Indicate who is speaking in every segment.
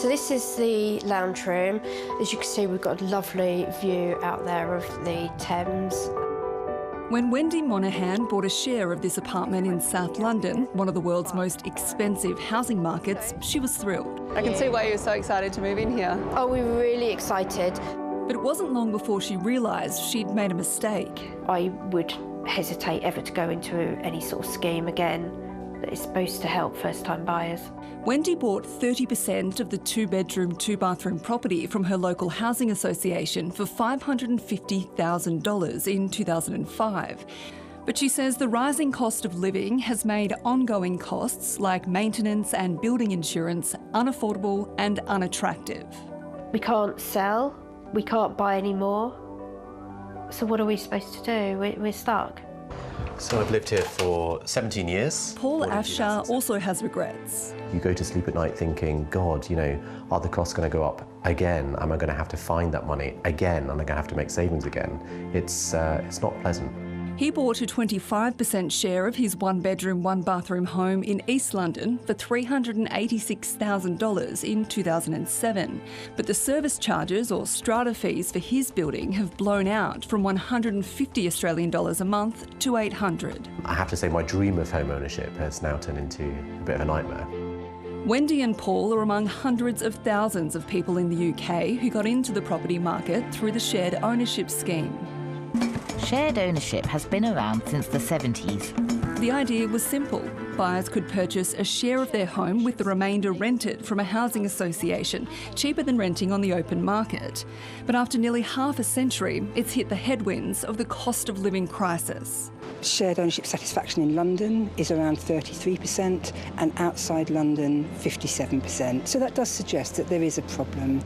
Speaker 1: So this is the lounge room. As you can see, we've got a lovely view out there of the Thames.
Speaker 2: When Wendy Monaghan bought a share of this apartment in South London, one of the world's most expensive housing markets, she was thrilled.
Speaker 3: I can see why you're so excited to move in here.
Speaker 1: Oh, we were really excited.
Speaker 2: But it wasn't long before she realised she'd made a mistake.
Speaker 1: I would hesitate ever to go into any sort of scheme again that is supposed to help first-time buyers.
Speaker 2: Wendy bought 30% of the 2-bedroom, 2-bathroom property from her local housing association for $550,000 in 2005. But she says the rising cost of living has made ongoing costs like maintenance and building insurance unaffordable and unattractive.
Speaker 1: We can't sell, we can't buy any more. So what are we supposed to do? We're stuck.
Speaker 4: So I've lived here for 17 years.
Speaker 2: Paul Afshar also has regrets.
Speaker 4: You go to sleep at night thinking, God, you know, are the costs going to go up again? Am I going to have to find that money again? Am I going to have to make savings again? It's not pleasant.
Speaker 2: He bought a 25% share of his 1-bedroom, 1-bathroom home in East London for $386,000 in 2007. But the service charges or strata fees for his building have blown out from $150 Australian a month to $800.
Speaker 4: I have to say my dream of home ownership has now turned into a bit of a nightmare.
Speaker 2: Wendy and Paul are among hundreds of thousands of people in the UK who got into the property market through the shared ownership scheme.
Speaker 5: Shared ownership has been around since the 70s.
Speaker 2: The idea was simple. Buyers could purchase a share of their home with the remainder rented from a housing association, cheaper than renting on the open market. But after nearly half a century, it's hit the headwinds of the cost of living crisis.
Speaker 6: Shared ownership satisfaction in London is around 33% and outside London 57%. So that does suggest that there is a problem.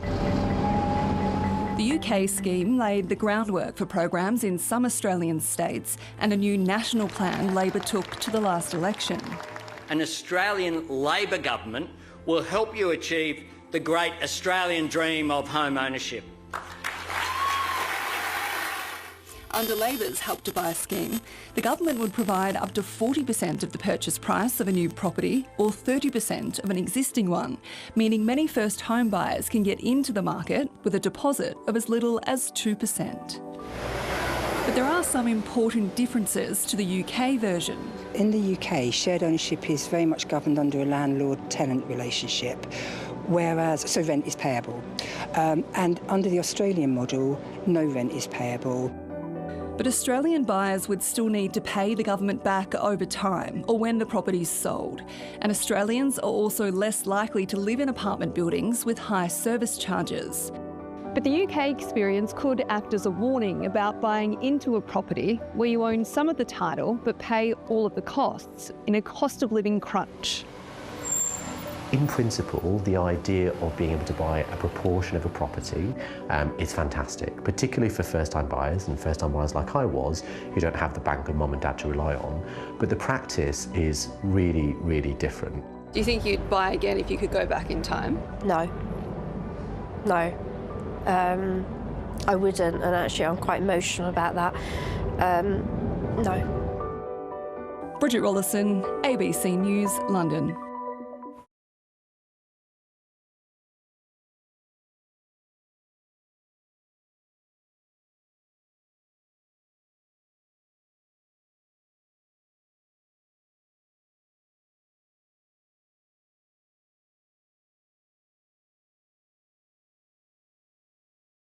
Speaker 2: The UK scheme laid the groundwork for programs in some Australian states and a new national plan Labor took to the last election.
Speaker 7: An Australian Labor government will help you achieve the great Australian dream of home ownership.
Speaker 2: Under Labor's Help to Buy scheme, the government would provide up to 40% of the purchase price of a new property or 30% of an existing one, meaning many first home buyers can get into the market with a deposit of as little as 2%. But there are some important differences to the UK version.
Speaker 6: In the UK, shared ownership is very much governed under a landlord-tenant relationship, so rent is payable. And under the Australian model, no rent is payable.
Speaker 2: But Australian buyers would still need to pay the government back over time or when the property's sold. And Australians are also less likely to live in apartment buildings with high service charges.
Speaker 3: But the UK experience could act as a warning about buying into a property where you own some of the title but pay all of the costs in a cost of living crunch.
Speaker 4: In principle, the idea of being able to buy a proportion of a property is fantastic, particularly for first-time buyers and first-time buyers like I was, who don't have the bank of mum and dad to rely on. But the practice is really, really different.
Speaker 3: Do you think you'd buy again if you could go back in time?
Speaker 1: No. No. I wouldn't, and actually I'm quite emotional about that. No.
Speaker 2: Bridget Rollison, ABC News, London.